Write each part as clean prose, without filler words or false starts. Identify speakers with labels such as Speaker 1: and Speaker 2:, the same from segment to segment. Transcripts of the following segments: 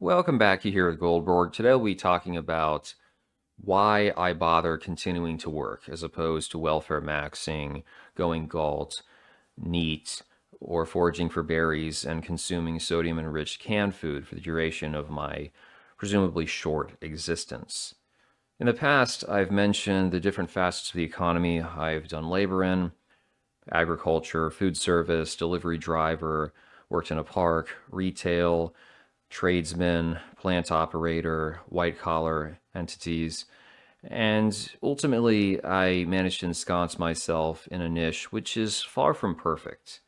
Speaker 1: Welcome back. You here at Goldberg. Today we'll be talking about why I bother continuing to work as opposed to welfare maxing, going galt, neat, or foraging for berries and consuming sodium-enriched canned food for the duration of my presumably short existence. In the past, I've mentioned the different facets of the economy I've done labor in: agriculture, food service, delivery driver, worked in a park, retail, tradesman, plant operator, white collar entities. And ultimately, I managed to ensconce myself in a niche which is far from perfect.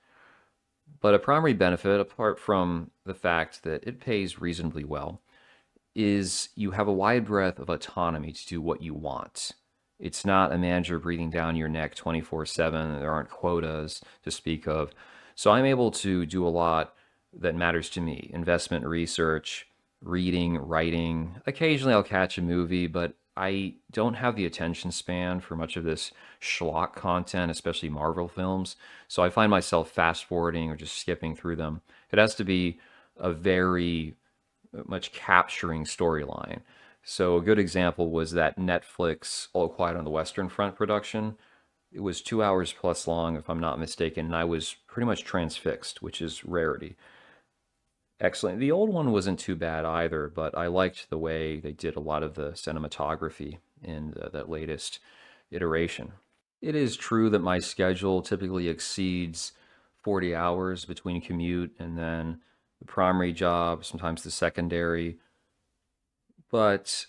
Speaker 1: But a primary benefit, apart from the fact that it pays reasonably well, is you have a wide breadth of autonomy to do what you want. It's not a manager breathing down your neck 24/7. There aren't quotas to speak of. So I'm able to do a lot that matters to me: investment research, reading, writing. Occasionally I'll catch a movie, but I don't have the attention span for much of this schlock content, especially Marvel films. So I find myself fast forwarding or just skipping through them. It has to be a very much capturing storyline. So a good example was that Netflix All Quiet on the Western Front production. It was 2 hours plus long, if I'm not mistaken, and I was pretty much transfixed, which is rarity. Excellent. The old one wasn't too bad either, but I liked the way they did a lot of the cinematography in that latest iteration. It is true that my schedule typically exceeds 40 hours between commute and then the primary job, sometimes the secondary. But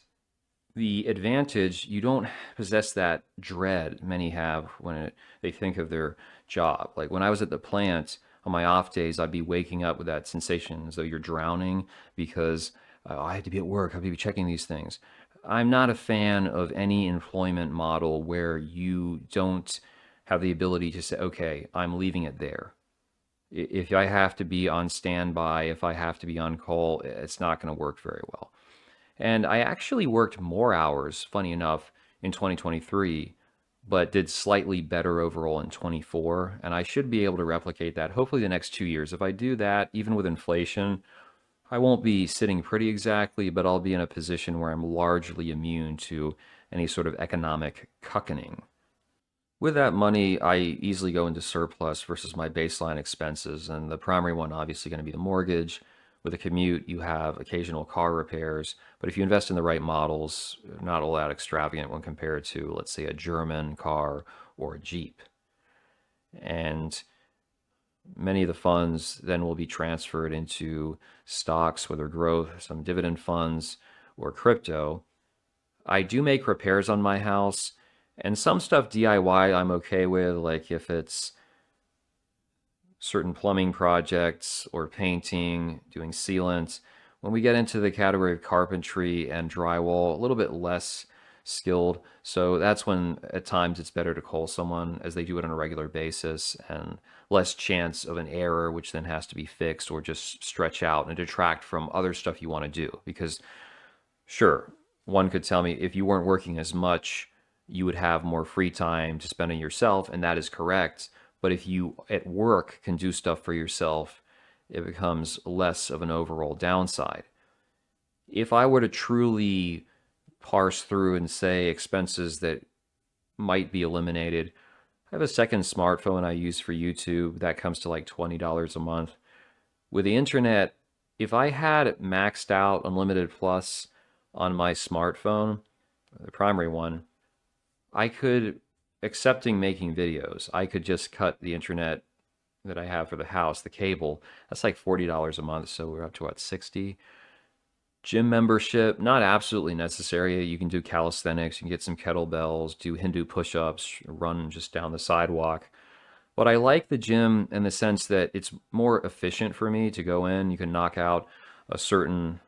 Speaker 1: the advantage, you don't possess that dread many have when they think of their job. Like when I was at the plant on my off days, I'd be waking up with that sensation as though you're drowning because I had to be at work, I had to be checking these things. I'm not a fan of any employment model where you don't have the ability to say, okay, I'm leaving it there. If I have to be on standby, if I have to be on call, it's not going to work very well. And I actually worked more hours, funny enough, in 2023, but did slightly better overall in 24. And I should be able to replicate that hopefully the next 2 years. If I do that, even with inflation, I won't be sitting pretty exactly, but I'll be in a position where I'm largely immune to any sort of economic cuckening. With that money, I easily go into surplus versus my baseline expenses, and the primary one obviously going to be the mortgage. With a commute, you have occasional car repairs, but if you invest in the right models, not all that extravagant when compared to, let's say, a German car or a Jeep. And many of the funds then will be transferred into stocks, whether growth, some dividend funds, or crypto. I do make repairs on my house, and some stuff DIY I'm okay with, like if it's certain plumbing projects or painting, doing sealants. When we get into the category of carpentry and drywall, a little bit less skilled. So that's when at times it's better to call someone as they do it on a regular basis and less chance of an error, which then has to be fixed or just stretch out and detract from other stuff you want to do. Because sure, one could tell me if you weren't working as much, you would have more free time to spend on yourself, and that is correct. But if you at work can do stuff for yourself, it becomes less of an overall downside. If I were to truly parse through and say expenses that might be eliminated, I have a second smartphone I use for YouTube that comes to like $20 a month. With the internet, if I had maxed out Unlimited Plus on my smartphone, the primary one, I could, accepting making videos, I could just cut the internet that I have for the house, the cable. That's like $40 a month, so we're up to what, 60? Gym membership, not absolutely necessary. You can do calisthenics, you can get some kettlebells, do Hindu push-ups, run just down the sidewalk. But I like the gym in the sense that it's more efficient for me to go in. You can knock out a certain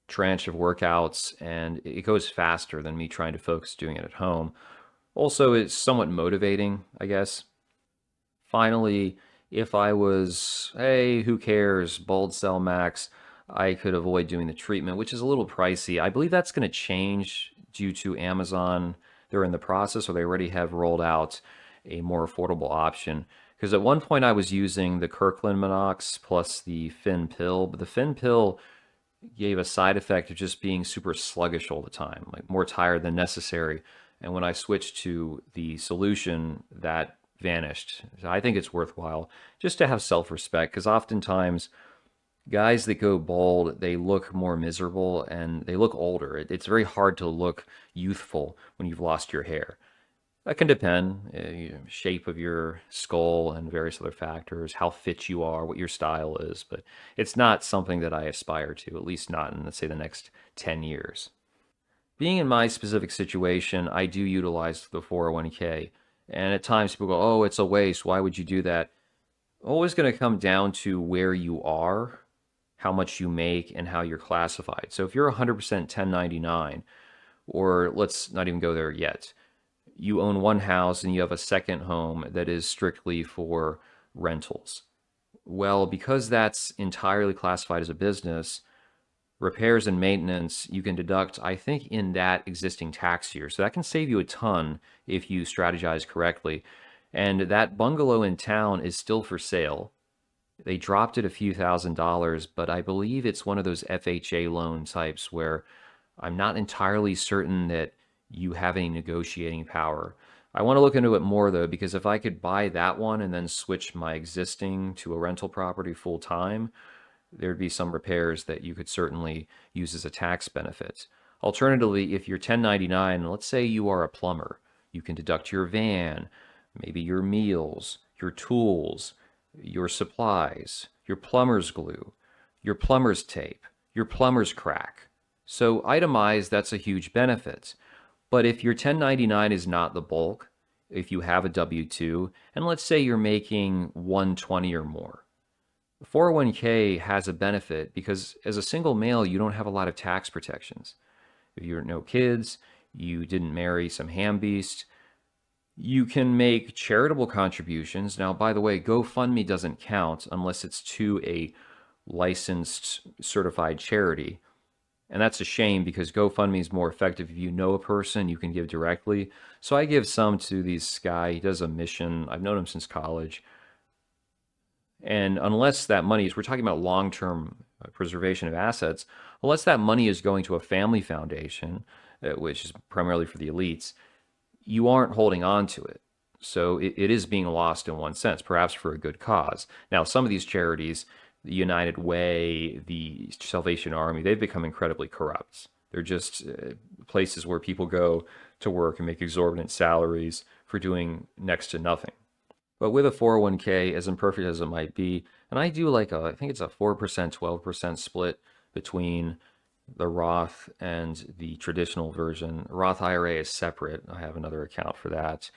Speaker 1: tranche of workouts and it goes faster than me trying to focus doing it at home. Also, it's somewhat motivating, I guess. Finally, if I was, hey, who cares, bald cell max, I could avoid doing the treatment, which is a little pricey. I believe that's going to change due to Amazon. They're in the process, or they already have rolled out a more affordable option. Because at one point I was using the Kirkland Monox plus the Fin pill, but the Fin pill gave a side effect of just being super sluggish all the time, like more tired than necessary. And when I switched to the solution, that vanished. So I think it's worthwhile just to have self respect because oftentimes guys that go bald, they look more miserable and they look older. It's very hard to look youthful when you've lost your hair. That can depend, shape of your skull and various other factors, how fit you are, what your style is, but it's not something that I aspire to, at least not in, let's say, the next 10 years. Being in my specific situation, I do utilize the 401k. And at times people go, oh, it's a waste. Why would you do that? Always going to come down to where you are, how much you make, and how you're classified. So if you're 100% 1099, or let's not even go there yet, you own one house and you have a second home that is strictly for rentals. Well, because that's entirely classified as a business, repairs and maintenance you can deduct, I think, in that existing tax year. So that can save you a ton if you strategize correctly. And that bungalow in town is still for sale. They dropped it a few $1,000s, but I believe it's one of those FHA loan types where I'm not entirely certain that you have any negotiating power. I want to look into it more though, because if I could buy that one and then switch my existing to a rental property full time, there'd be some repairs that you could certainly use as a tax benefit. Alternatively, if you're 1099, let's say you are a plumber, you can deduct your van, maybe your meals, your tools, your supplies, your plumber's glue, your plumber's tape, your plumber's crack. So itemized, that's a huge benefit. But if your 1099 is not the bulk, if you have a W-2, and let's say you're making 120 or more, 401k has a benefit because as a single male, you don't have a lot of tax protections. If you're no kids, you didn't marry some ham beast, you can make charitable contributions. Now, by the way, GoFundMe doesn't count unless it's to a licensed certified charity. And that's a shame because GoFundMe is more effective if you know a person, you can give directly. So I give some to this guy. He does a mission. I've known him since college. And unless that money is, we're talking about long term preservation of assets, unless that money is going to a family foundation, which is primarily for the elites, you aren't holding on to it. So it is being lost in one sense, perhaps for a good cause. Now, some of these charities, the United Way, the Salvation Army, they've become incredibly corrupt. They're just places where people go to work and make exorbitant salaries for doing next to nothing. But with a 401k, as imperfect as it might be, and I do like I think it's a 4%, 12% split between the Roth and the traditional version. Roth IRA is separate. I have another account for that.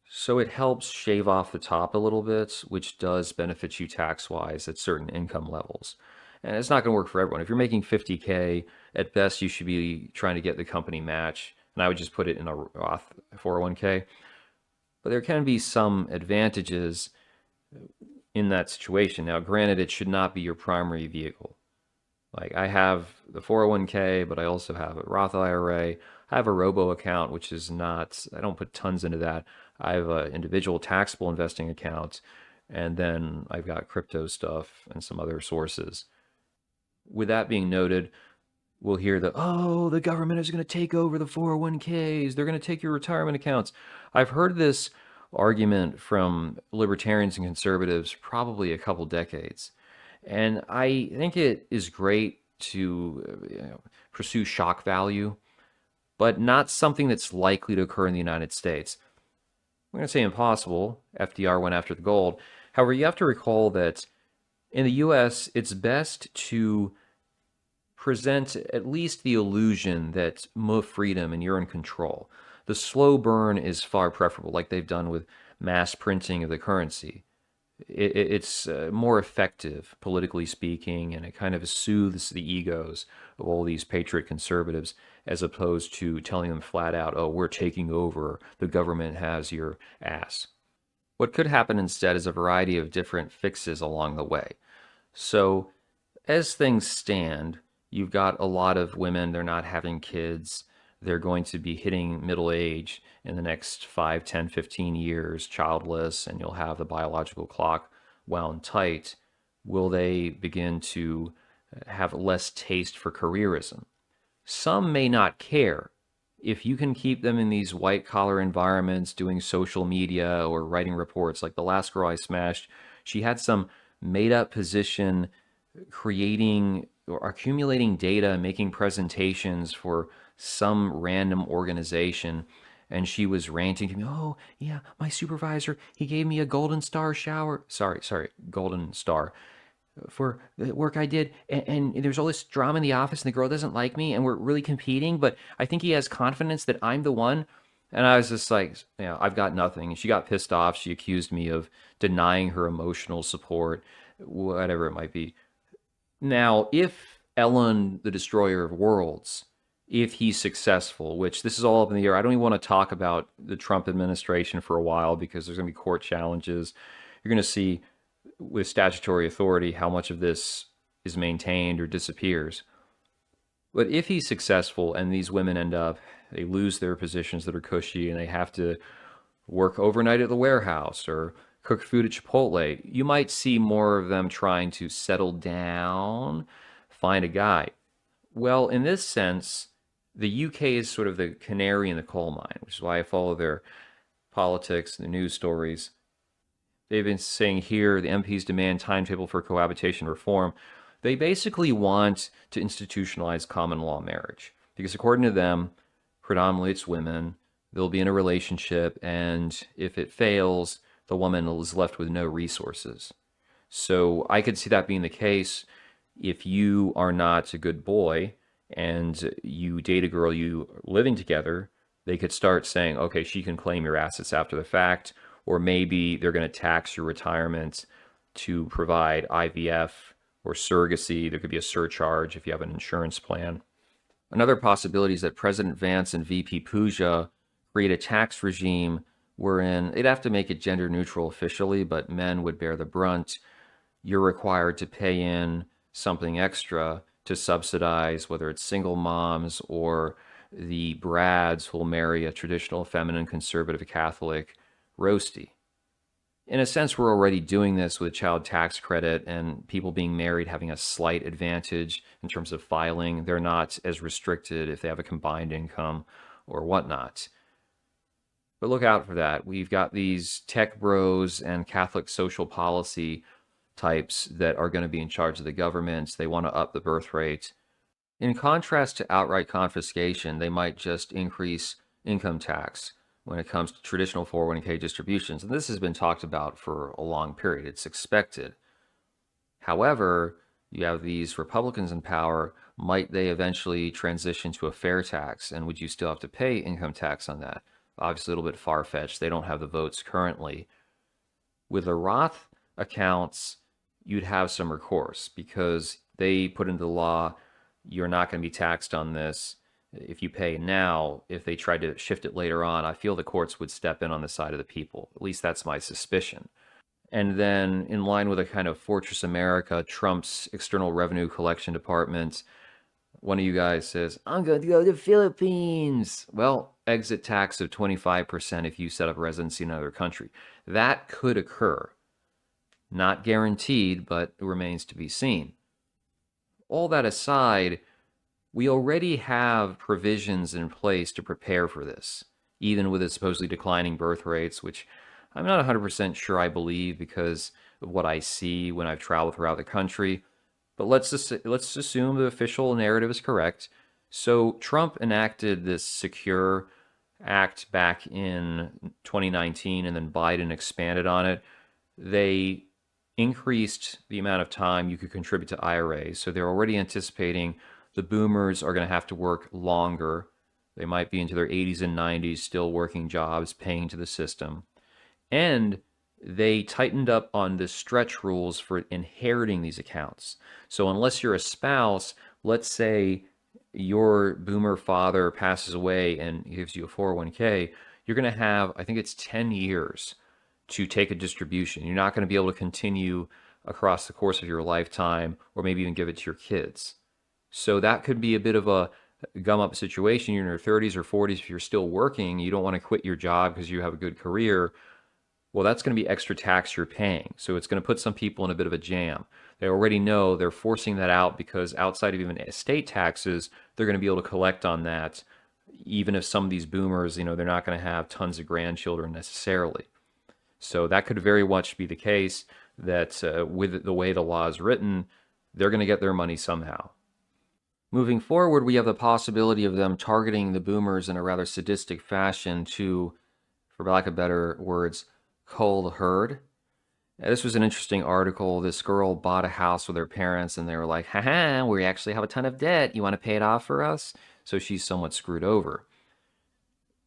Speaker 1: So it helps shave off the top a little bit, which does benefit you tax-wise at certain income levels. And it's not going to work for everyone. If you're making 50K, at best you should be trying to get the company match. And I would just put it in a Roth 401k. But there can be some advantages in that situation. Now, granted, it should not be your primary vehicle. Like I have the 401k, but I also have a Roth IRA. I have a robo account, which is not, I don't put tons into that. I have an individual taxable investing account, and then I've got crypto stuff and some other sources. With that being noted, we'll hear that, oh, the government is going to take over the 401ks. They're going to take your retirement accounts. I've heard this argument from libertarians and conservatives probably a couple decades. And I think it is great to pursue shock value, but not something that's likely to occur in the United States. I'm going to say impossible. FDR went after the gold. However, you have to recall that in the US, it's best to present at least the illusion that more freedom and you're in control. The slow burn is far preferable, like they've done with mass printing of the currency. It's more effective, politically speaking, and it kind of soothes the egos of all these patriot conservatives as opposed to telling them flat out, oh, we're taking over, the government has your ass. What could happen instead is a variety of different fixes along the way. So, as things stand, you've got a lot of women, they're not having kids. They're going to be hitting middle age in the next 5, 10, 15 years, childless, and you'll have the biological clock wound tight. Will they begin to have less taste for careerism. Some may not care. If you can keep them in these white collar environments doing social media or writing reports, like the last girl I smashed, she had some made up position creating or accumulating data and making presentations for some random organization. And she was ranting to me, oh, yeah, my supervisor, he gave me a golden star shower. Sorry, golden star for the work I did. And there's all this drama in the office, and the girl doesn't like me, and we're really competing. But I think he has confidence that I'm the one. And I was just like, yeah, I've got nothing. And she got pissed off. She accused me of denying her emotional support, whatever it might be. Now, if Ellen, the Destroyer of Worlds, if he's successful, which this is all up in the air, I don't even want to talk about the Trump administration for a while because there's going to be court challenges. You're going to see with statutory authority how much of this is maintained or disappears. But if he's successful and these women end up, they lose their positions that are cushy and they have to work overnight at the warehouse or cook food at Chipotle, you might see more of them trying to settle down, find a guy. Well, in this sense, the UK is sort of the canary in the coal mine, which is why I follow their politics and the news stories. They've been saying here the MPs demand timetable for cohabitation reform. They basically want to institutionalize common law marriage because, according to them, predominantly it's women. They'll be in a relationship, and if it fails, the woman is left with no resources. So I could see that being the case if you are not a good boy and you date a girl you are living together, they could start saying, okay, she can claim your assets after the fact, or maybe they're going to tax your retirement to provide IVF or surrogacy. There could be a surcharge if you have an insurance plan. Another possibility is that President Vance and VP Puja create a tax regime wherein they'd have to make it gender neutral officially, but men would bear the brunt. You're required to pay in something extra to subsidize whether it's single moms or the brads who'll marry a traditional feminine conservative Catholic roasty. In a sense, we're already doing this with child tax credit and people being married having a slight advantage in terms of filing. They're not as restricted if they have a combined income or whatnot. But look out for that. We've got these tech bros and Catholic social policy types that are going to be in charge of the government. They want to up the birth rate. In contrast to outright confiscation, they might just increase income tax when it comes to traditional 401k distributions. And this has been talked about for a long period. It's expected. However, you have these Republicans in power. Might they eventually transition to a fair tax? And would you still have to pay income tax on that? Obviously, a little bit far-fetched. They don't have the votes currently. With the Roth accounts, you'd have some recourse because they put into the law you're not going to be taxed on this if you pay now. If they tried to shift it later on, I feel the courts would step in on the side of the people. At least that's my suspicion. And then, in line with a kind of Fortress America, Trump's External Revenue Collection Department, one of you guys says, I'm going to go to the Philippines. Well, exit tax of 25% if you set up residency in another country. That could occur. Not guaranteed, but it remains to be seen. All that aside, we already have provisions in place to prepare for this, even with its supposedly declining birth rates, which I'm not 100% sure I believe because of what I see when I've traveled throughout the country. But let's assume the official narrative is correct. So Trump enacted this Secure Act back in 2019, and then Biden expanded on it. They increased the amount of time you could contribute to IRAs. So they're already anticipating the boomers are going to have to work longer. They might be into their 80s and 90s, still working jobs, paying to the system. And they tightened up on the stretch rules for inheriting these accounts. So unless you're a spouse, let's say your boomer father passes away and gives you a 401k, you're going to have, I think it's 10 years to take a distribution. You're not going to be able to continue across the course of your lifetime or maybe even give it to your kids. So that could be a bit of a gum up situation. You're in your 30s or 40s. If you're still working, you don't want to quit your job because you have a good career. Well, that's going to be extra tax you're paying. So it's going to put some people in a bit of a jam. They already know they're forcing that out because outside of even estate taxes, they're going to be able to collect on that. Even if some of these boomers, they're not going to have tons of grandchildren necessarily. So that could very much be the case that with the way the law is written, they're going to get their money somehow. Moving forward, we have the possibility of them targeting the boomers in a rather sadistic fashion to, for lack of better words, cull the herd. This was an interesting article. This girl bought a house with her parents, and they were like, haha, we actually have a ton of debt. You want to pay it off for us? So she's somewhat screwed over.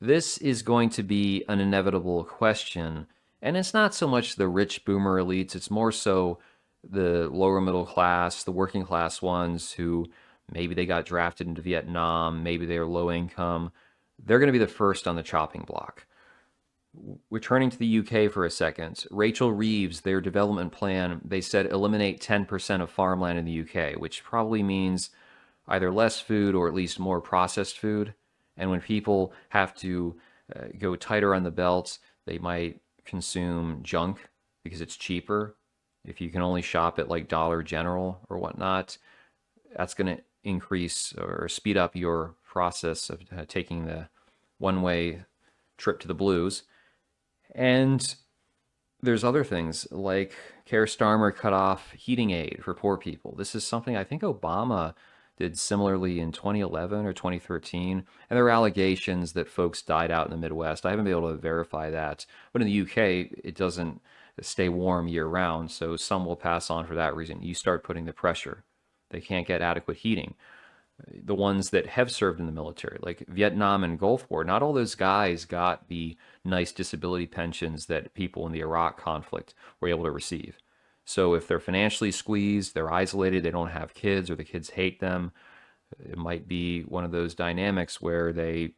Speaker 1: This is going to be an inevitable question. And it's not so much the rich boomer elites, it's more so the lower middle class, the working class ones who maybe they got drafted into Vietnam, maybe they are low income. They're going to be the first on the chopping block. Returning to the UK for a second, Rachel Reeves, their development plan, they said eliminate 10% of farmland in the UK, which probably means either less food or at least more processed food. And when people have to go tighter on the belts, they might consume junk because it's cheaper. If you can only shop at like Dollar General or whatnot, that's going to increase or speed up your process of taking the one way trip to the blues. And there's other things like Keir Starmer cut off heating aid for poor people. This is something I think Obama did similarly in 2011 or 2013. And there were allegations that folks died out in the Midwest. I haven't been able to verify that. But in the UK, it doesn't stay warm year round. So some will pass on for that reason. You start putting the pressure. They can't get adequate heating. The ones that have served in the military, like Vietnam and Gulf War, not all those guys got the nice disability pensions that people in the Iraq conflict were able to receive. So if they're financially squeezed, they're isolated, they don't have kids, or the kids hate them, it might be one of those dynamics where they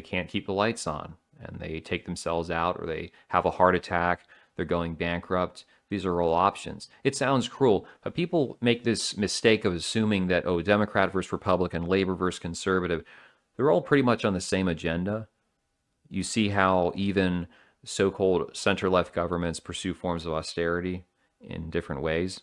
Speaker 1: can't keep the lights on and they take themselves out, or they have a heart attack, they're going bankrupt. These are all options. It sounds cruel, but people make this mistake of assuming that, oh, Democrat versus Republican, labor versus conservative, they're all pretty much on the same agenda. You see how even so-called center-left governments pursue forms of austerity in different ways.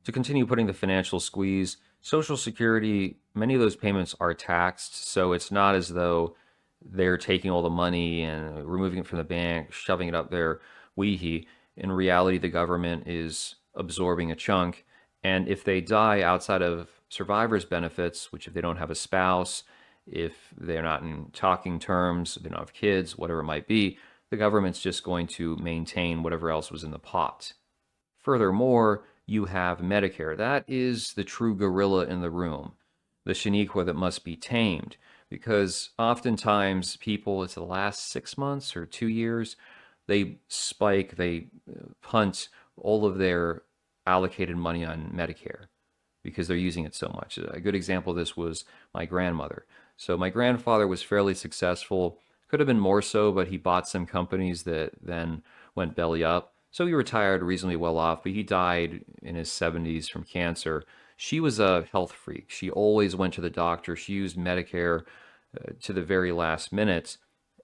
Speaker 1: To continue putting the financial squeeze, Social Security, many of those payments are taxed, so it's not as though they're taking all the money and removing it from the bank, shoving it up their weehee. In reality, the government is absorbing a chunk, and if they die outside of survivor's benefits, which if they don't have a spouse, if they're not in talking terms, they don't have kids, whatever it might be, the government's just going to maintain whatever else was in the pot. Furthermore, you have Medicare. That is the true gorilla in the room, the Shaniqua that must be tamed. Because oftentimes people, it's the last 6 months or 2 years, they spike, they punt all of their allocated money on Medicare because they're using it so much. A good example of this was my grandmother. So my grandfather was fairly successful, could have been more so, but he bought some companies that then went belly up. So he retired reasonably well off, but he died in his 70s from cancer. She was a health freak. She always went to the doctor. She used Medicare to the very last minute.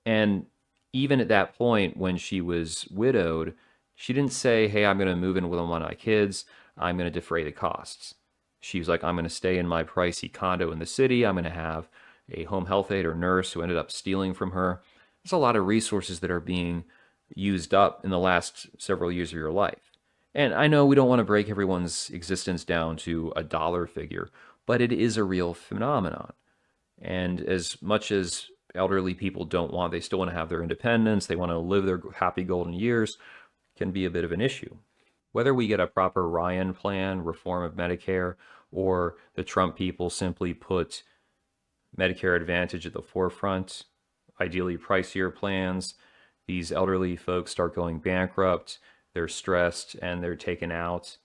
Speaker 1: And even at that point, when she was widowed, she didn't say, hey, I'm going to move in with one of my kids. I'm going to defray the costs. She was like, I'm going to stay in my pricey condo in the city. I'm going to have a home health aide or nurse who ended up stealing from her. There's a lot of resources that are being used up in the last several years of your life. And I know we don't want to break everyone's existence down to a dollar figure, but it is a real phenomenon. And as much as elderly people they still want to have their independence, they want to live their happy golden years, can be a bit of an issue. Whether we get a proper Ryan plan, reform of Medicare, or the Trump people simply put Medicare Advantage at the forefront, ideally pricier plans, these elderly folks start going bankrupt, they're stressed, and they're taken out.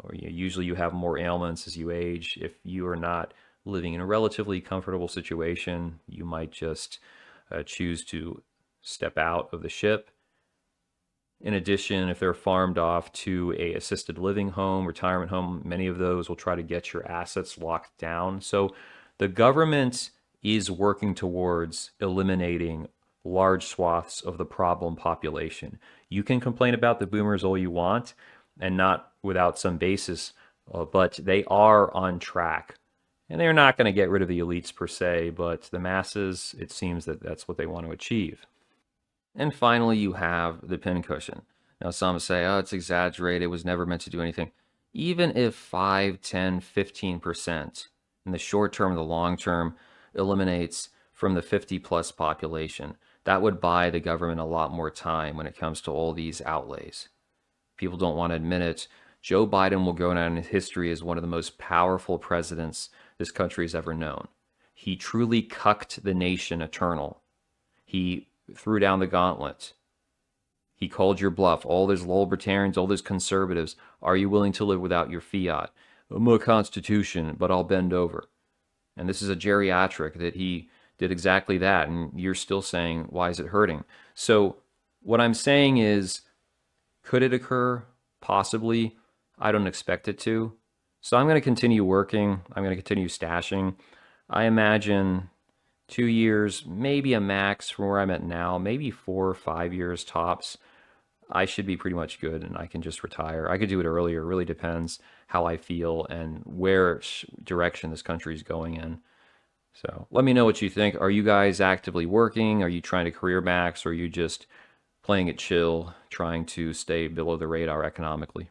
Speaker 1: Or usually you have more ailments as you age. If you are not living in a relatively comfortable situation, you might just choose to step out of the ship. In addition, if they're farmed off to a assisted living home, retirement home, many of those will try to get your assets locked down. So the government is working towards eliminating large swaths of the problem population. You can complain about the boomers all you want, and not without some basis, but they are on track. And they're not going to get rid of the elites per se, but the masses, it seems that that's what they want to achieve. And finally, you have the pincushion. Now, some say, oh, it's exaggerated. It was never meant to do anything. Even if 5, 10, 15% in the short term and the long term eliminates from the 50 plus population, that would buy the government a lot more time when it comes to all these outlays. People don't want to admit it. Joe Biden will go down in history as one of the most powerful presidents this country has ever known. He truly cucked the nation eternal. He threw down the gauntlet. He called your bluff. All those libertarians, all those conservatives, are you willing to live without your fiat? I'm a constitution, but I'll bend over. And this is a geriatric that he did exactly that. And you're still saying, why is it hurting? So what I'm saying is, could it occur? Possibly. I don't expect it to. So I'm going to continue working. I'm going to continue stashing. I imagine 2 years, maybe a max from where I'm at now, maybe 4 or 5 years tops. I should be pretty much good and I can just retire. I could do it earlier. It really depends how I feel and where direction this country is going in. So let me know what you think. Are you guys actively working? Are you trying to career max or are you just playing it chill, trying to stay below the radar economically?